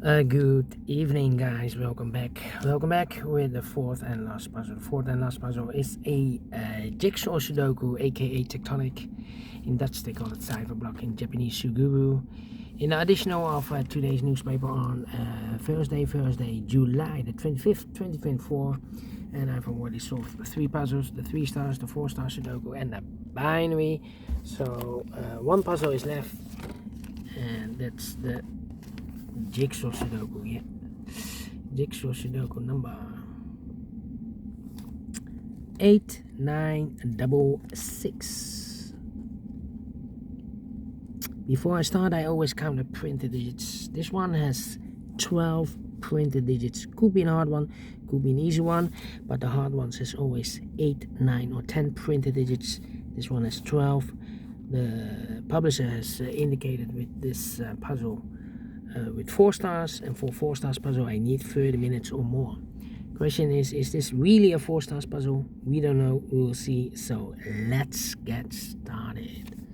Good evening, guys. Welcome back. Welcome back with the fourth and last puzzle. The fourth and last puzzle is a Jigsaw Sudoku, aka Tectonic. In Dutch, they call it cyberblock. In Japanese, Suguru. In additional of today's newspaper on Thursday, July the 25th, 2024. And I've already solved the three puzzles: the 3 stars, the 4-star Sudoku, and the binary. So one puzzle is left, and that's the Jigsaw Sudoku, yeah. Jigsaw Sudoku number 8966. Before I start, I always count the printed digits. This one has 12 printed digits. Could be a hard one, could be an easy one, but the hard ones has always 8, 9, or 10 printed digits. This one has 12. The publisher has indicated with this puzzle with 4 stars, and for 4 stars puzzle I need 30 minutes or more. Question is this really a 4 stars puzzle? We don't know, we will see. So let's get started.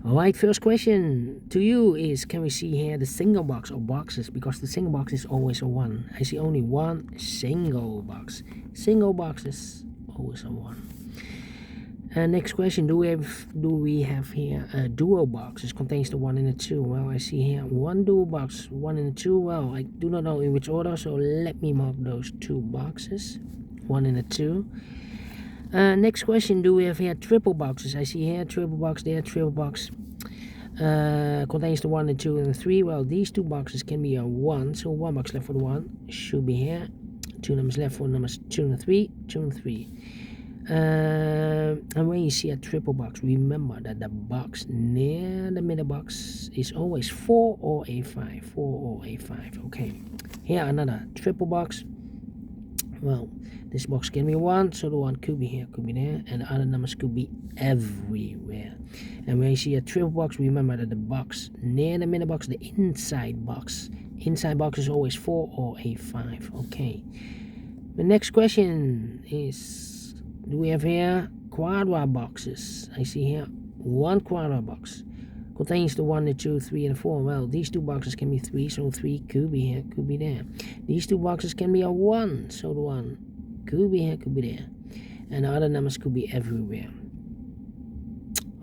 Alright, first question to you is, can we see here the single box or boxes? Because the single box is always a 1. I see only one single box. Single box is always a 1. Next question, do we have here a dual box? It contains the 1 and the 2. Well, I see here one dual box, 1 and 2. Well, I do not know in which order, so let me mark those 2 boxes, 1 and 2. Next question, do we have here triple boxes? I see here triple box, there triple box. Contains the 1 and 2 and the 3. Well, these 2 boxes can be a 1, so 1 box left for the 1 should be here. 2 numbers left for numbers 2 and 3, 2 and 3. And when you see a triple box, remember that the box near the middle box is always 4 or a 5. 4 or a 5. Okay. Here another triple box. Well, this box can be 1, so the 1 could be here, could be there, and the other numbers could be everywhere. And when you see a triple box, remember that the box near the middle box, the inside box is always 4 or a 5. Okay. The next question is, do we have here quadra boxes? I see here one quadra box. Contains the 1, the 2, 3, and 4. Well, these 2 boxes can be 3, so 3 could be here, could be there. These 2 boxes can be a 1, so the 1 could be here, could be there. And the other numbers could be everywhere.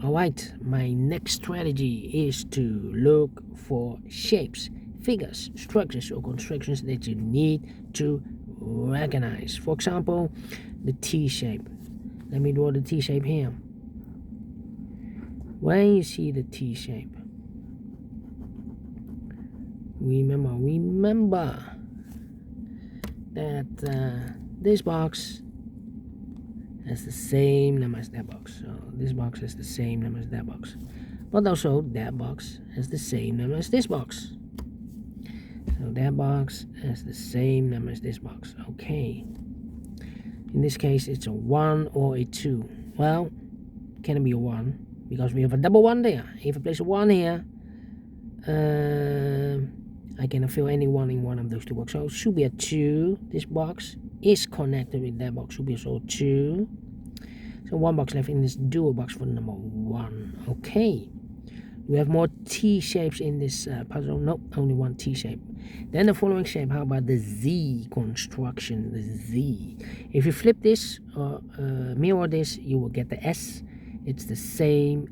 Alright, my next strategy is to look for shapes, figures, structures, or constructions that you need to recognize. For example, the T shape. Let me draw the T shape here. When you see the T shape, remember that this box has the same number as that box. So this box has the same number as that box. But also that box has the same number as this box. So that box has the same number as this box. Okay. In this case, it's a 1 or a 2. Well, can it be a 1? Because we have a double 1 there. If I place a 1 here, I cannot fill any 1 in one of those 2 boxes. So it should be a 2. This box is connected with that box. Should be also 2. So 1 box left in this dual box for number 1. Okay. We have more T shapes in this puzzle. Nope, only one T shape. Then the following shape, how about the Z construction? The Z. If you flip this or mirror this, you will get the S. It's the same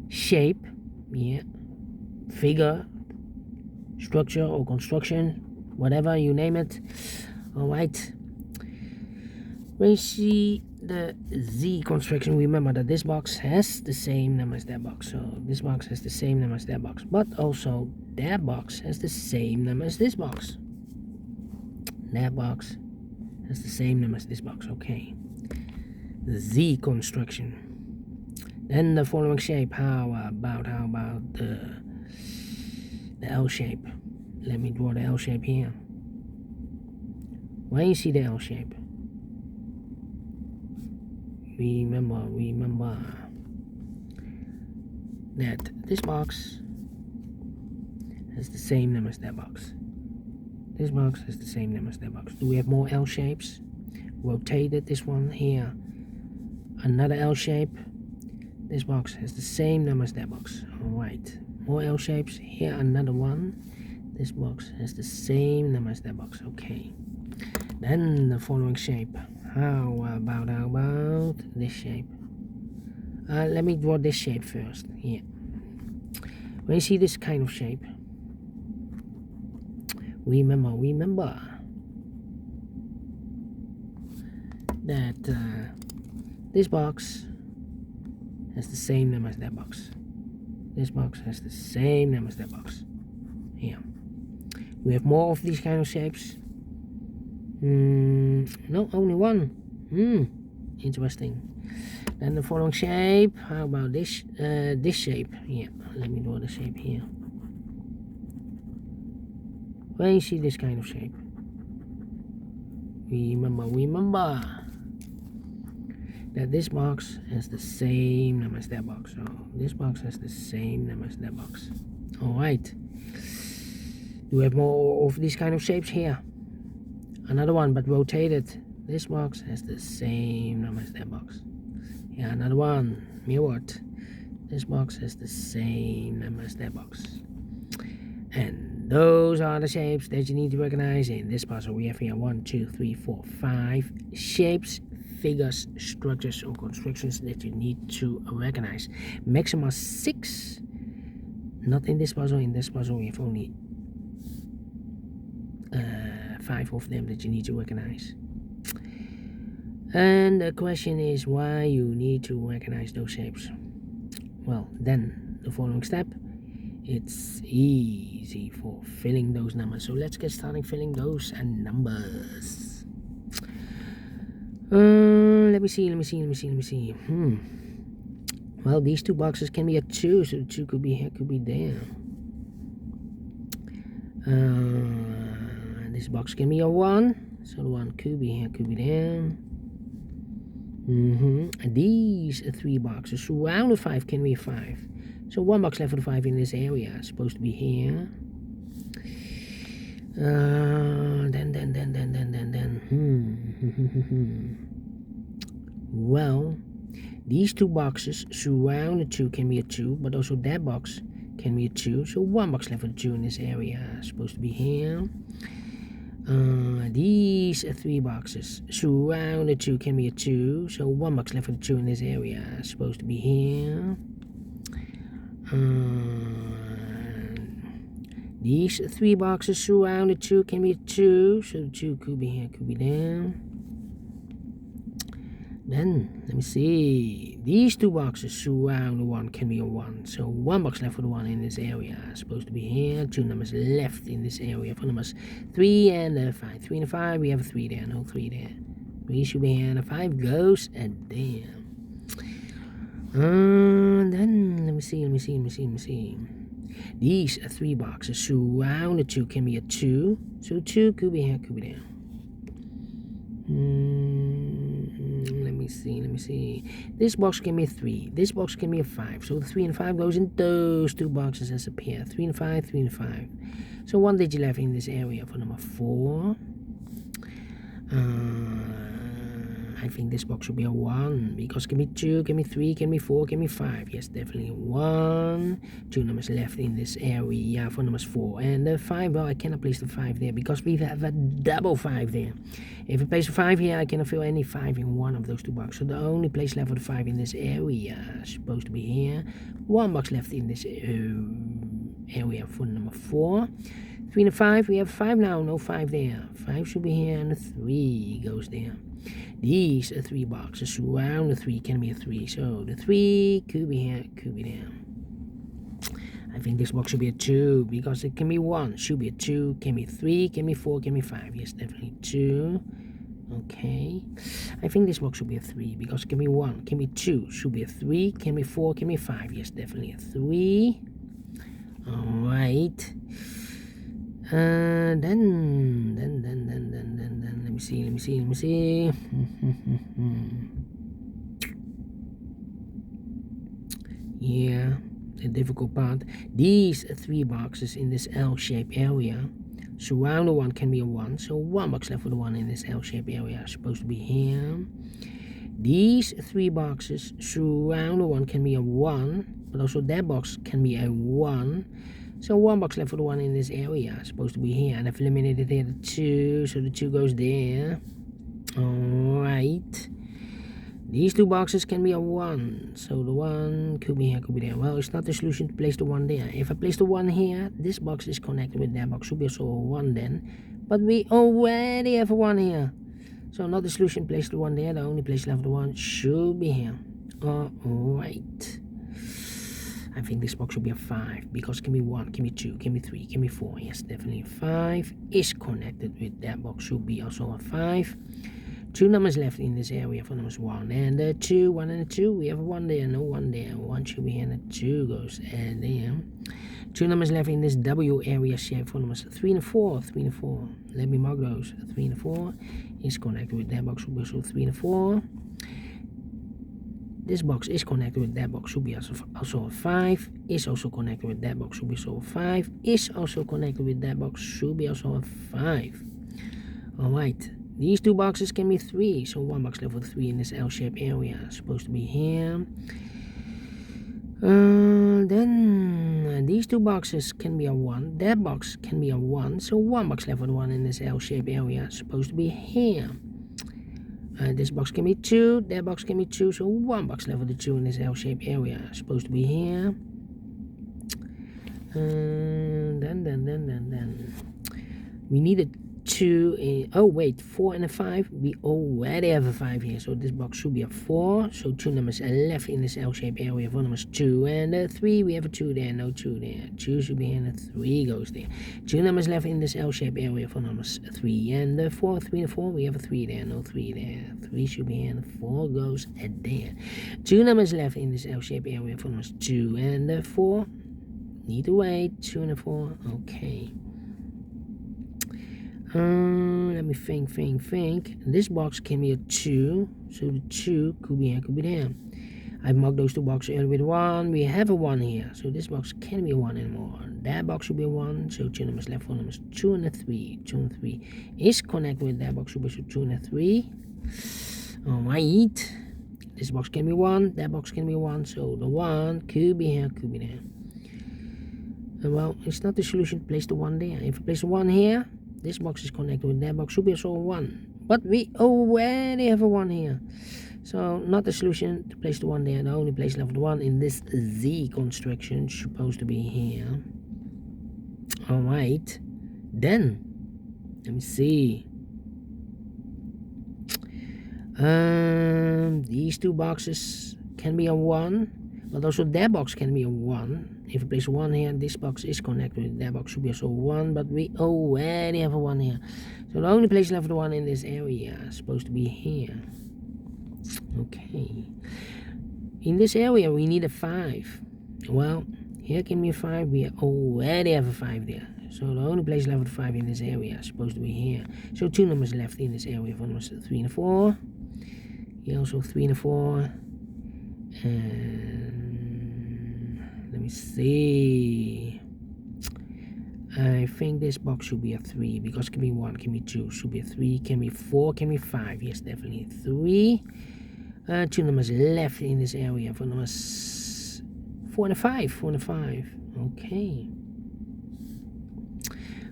shape, yeah, figure, structure, or construction, whatever you name it. Alright. When you see the Z construction, remember that this box has the same number as that box. So this box has the same number as that box, but also that box has the same number as this box. That box has the same number as this box. Okay. The Z construction. Then the following shape. How about the L shape? Let me draw the L shape here. When you see the L shape, remember that this box has the same number as that box. This box has the same number as that box. Do we have more L shapes? Rotated this one here. Another L shape. This box has the same number as that box. Alright. more L shapes. Here another one. This box has the same number as that box. Okay. Then the following shape. How about this shape? Let me draw this shape first. Here. When you see this kind of shape, remember that this box has the same number as that box. This box has the same number as that box. Here. We have more of these kind of shapes. No, only one. Interesting. Then the following shape. How about this? This shape. Yeah, let me draw the shape here. When you see this kind of shape, remember that this box has the same number as that box. So this box has the same number as that box. All right. We have more of these kind of shapes here. Another one, but rotated. This box has the same number as that box. Here, another one, mirrored. This box has the same number as that box. And those are the shapes that you need to recognize in this puzzle. We have here 1, 2, 3, 4, 5 shapes, figures, structures, or constructions that you need to recognize. Maximum 6. Not in this puzzle. In this puzzle, we have only 5 of them that you need to recognize. And the question is why you need to recognize those shapes. Well, then the following step, it's easy for filling those numbers. So let's get started filling those numbers. Let me see. Well, these two boxes can be a 2, so the 2 could be here, could be there. This box can be a 1, so the 1 could be here, could be there. These 3 boxes surround the 5 can be a 5. So 1 box left for the 5 in this area is supposed to be here. Well, these 2 boxes surround the 2 can be a 2, but also that box can be a 2. So 1 box left for the 2 in this area is supposed to be here. These 3 boxes surround the 2 can be a 2, so 1 box left for the 2 in this area is supposed to be here. These 3 boxes surround the 2 can be a 2, so the 2 could be here, could be there. Then, let me see, these 2 boxes surround the 1 can be a 1, so 1 box left for the 1 in this area is supposed to be here. 2 numbers left in this area for numbers 3 and 5. 3 and 5, we have a 3 there, no 3 there. 3 should be here, and a 5 goes and there. Then, let me see. These 3 boxes surround the 2 can be a 2, so 2 could be here, could be there. Let me see. This box can be a 3. This box can be a 5. So the 3 and 5 goes in those 2 boxes as a pair. 3 and 5, 3 and 5. So 1 digit left in this area for number 4. I think this box should be a 1 because it can be 2, can be 3, can be 4, can be 5. Yes, definitely 1. 2 numbers left in this area for numbers 4 and the 5. Well, I cannot place the 5 there because we have a double 5 there. If I place a 5 here, I cannot fill any 5 in one of those 2 boxes. So the only place left for the 5 in this area is supposed to be here. 1 box left in this area for number 4. 3 and 5, we have 5 now, no 5 there. 5 should be here and the 3 goes there. These 3 boxes surround the 3 can be a 3, so the 3 could be here, could be there. I think this box should be a 2 because it can be 1, should be a 2, can be 3, can be 4, can be 5. Yes, definitely 2. Okay. I think this box should be a 3 because it can be 1, can be 2, should be a 3, can be 4, can be 5. Yes, definitely a 3. Alright. Then, let me see. Yeah, the difficult part. These 3 boxes in this L-shaped area surround the 1 can be a 1, so 1 box left for the 1 in this L-shaped area is supposed to be here. These 3 boxes surround the 1 can be a 1, but also that box can be a 1. So 1 box left for the 1 in this area, supposed to be here, and I've eliminated here the 2, so the 2 goes there. Alright. These 2 boxes can be a 1, so the 1 could be here, could be there. Well, it's not the solution to place the 1 there. If I place the 1 here, this box is connected with that box, should be also a 1 then. But we already have a 1 here. So not the solution, place the 1 there, the only place left the 1 should be here. Alright. I think this box should be a 5, because it can be 1, can be 2, can be 3, can be 4. Yes, definitely 5 is connected with that box, should be also a 5. 2 numbers left in this area for numbers 1 and 2. 1 and 2, we have a 1 there, no 1 there. 1 should be here and a 2 goes there. 2 numbers left in this W area shape for numbers 3 and 4. 3 and 4. Let me mark those. 3 and 4 is connected with that box, should be also 3 and 4. This box is connected with that box, should be also a 5. Is also connected with that box, should be also a 5. Is also connected with that box, should be also a 5. Alright. These 2 boxes can be 3, so 1 box left with 3 in this L-shaped area, supposed to be here. Then these 2 boxes can be a 1, that box can be a 1, so 1 box left with 1 in this L-shaped area, supposed to be here. This box can be 2, that box can be 2, so 1 box left with the 2 in this L-shaped area, supposed to be here. Then we needed 2 oh wait, 4 and a 5. We already have a 5 here, so this box should be a 4. So 2 numbers left in this L-shaped area for numbers 2 and 3. We have a 2 there, no 2 there. 2 should be here and a 3 goes there. 2 numbers left in this L-shaped area for numbers 3 and 4. 3 and 4, we have a 3 there, no 3 there. 3 should be here and 4 goes there. 2 numbers left in this L-shaped area for numbers 2 and 4. Need to wait. 2 and 4, okay. Let me think. This box can be a 2, so the 2 could be here, could be there. I marked those 2 boxes earlier with 1. We have a 1 here, so this box can't be a 1 anymore. That box should be a 1, so 2 numbers left for numbers 2 and 3. 2 and 3 is connected with that box, should be so 2 and 3. Alright. This box can be 1, that box can be 1, so the 1 could be here, could be there. Well, it's not the solution to place the 1 there. If I place the 1 here, this box is connected with that box, should be also a 1. But we already have a 1 here. So not the solution to place the 1 there. The only place left with 1 in this Z construction supposed to be here. Alright. Then, let me see. These 2 boxes can be a 1. But also that box can be a 1. If I place 1 here, this box is connected with that box, should be also 1, but we already have a 1 here. So the only place left for the 1 in this area is supposed to be here. Okay. In this area we need a 5. Well, here can be a 5, we already have a 5 there. So the only place left for the 5 in this area is supposed to be here. So 2 numbers left in this area for numbers 3 and 4. Here also 3 and 4. And let me see. I think this box should be a 3, because it can be 1, can be 2, should be a 3, can be 4, can be 5. Yes, definitely 3. 2 numbers left in this area for numbers 4 and 5. 4 and 5. Okay.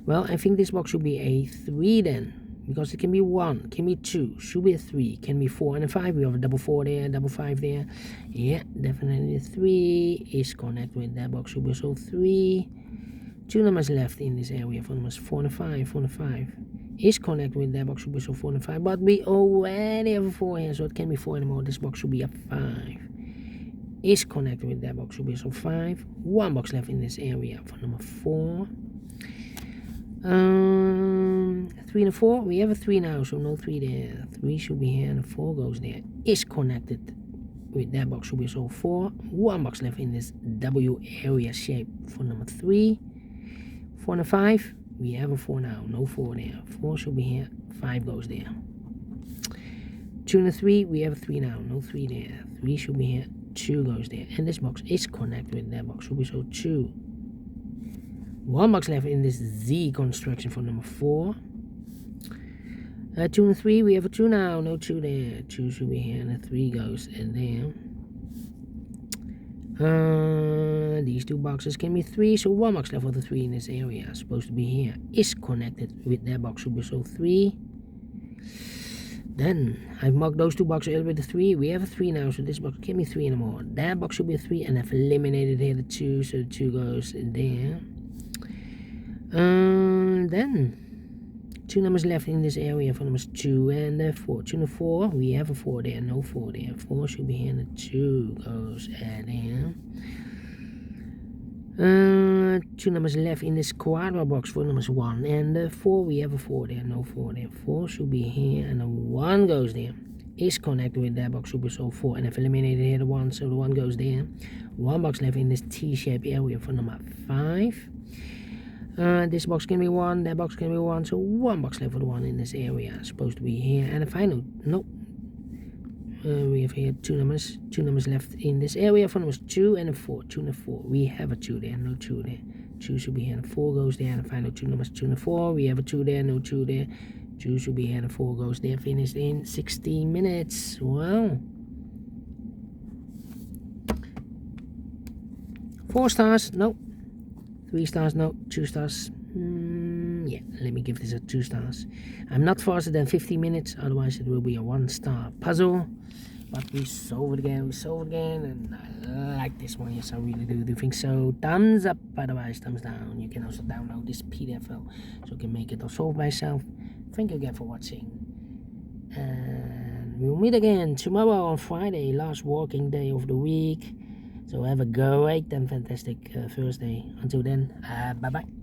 Well, I think this box should be a 3 then, because it can be 1, can be 2, should be a 3, can be 4 and a 5. We have a double 4 there, double 5 there. Yeah, definitely 3 is connected with that box, should be also 3. 2 numbers left in this area for numbers 4 and 5. 4 and 5 is connected with that box, should be so 4 and 5. But we already have a 4 here, so it can't be 4 anymore. This box should be a 5. Is connected with that box, should be so 5. 1 box left in this area for number 4. 3 and 4, we have a 3 now, so no 3 there. 3 should be here and 4 goes there. Is connected with that box, should be so 4. 1 box left in this W area shape for number 3. 4 and 5, we have a 4 now, no 4 there. 4 should be here, 5 goes there. 2 and 3, we have a 3 now, no 3 there. 3 should be here, 2 goes there. And this box is connected with that box, should be so 2. 1 box left in this Z construction for number 4. 2 and 3, we have a 2 now, no 2 there. 2 should be here and a 3 goes in there. These two boxes can be 3, so 1 box left for the 3 in this area, supposed to be here, is connected with that box should be so 3. Then I've marked those 2 boxes with the 3. We have a 3 now, so this box can be 3 anymore. That box should be a 3, and I've eliminated here the 2, so the 2 goes in there. Then 2 numbers left in this area for numbers 2 and 4. 2 and 4, we have a 4 there, no 4 there. 4 should be here, and the 2 goes there. 2 numbers left in this quadra box for numbers 1 and 4, we have a 4 there, no 4 there. 4 should be here, and the 1 goes there. Is connected with that box, should be so 4, and I've eliminated here the 1, so the 1 goes there. 1 box left in this T-shaped area for number 5. This box can be 1, that box can be 1, so 1 box left for the 1 in this area, supposed to be here. And the final, nope. We have here 2 numbers left in this area for numbers 2 and 4. 2 and 4, we have a 2 there, no 2 there. 2 should be here, and 4 goes there. And the final 2 numbers 2 and 4, we have a 2 there, no 2 there. 2 should be here, and 4 goes there. Finished in 16 minutes. Wow. 4 stars, no. 3 stars, no. 2 stars, yeah, let me give this a 2 stars. I'm not faster than 50 minutes, otherwise it will be a 1-star puzzle. But we solved it again, and I like this one. Yes, I really do think so. Thumbs up, otherwise thumbs down. You can also download this PDF file, so you can make it or solve by yourself. Thank you again for watching, and we'll meet again tomorrow on Friday, last working day of the week. So have a great and fantastic Thursday. Until then, bye bye.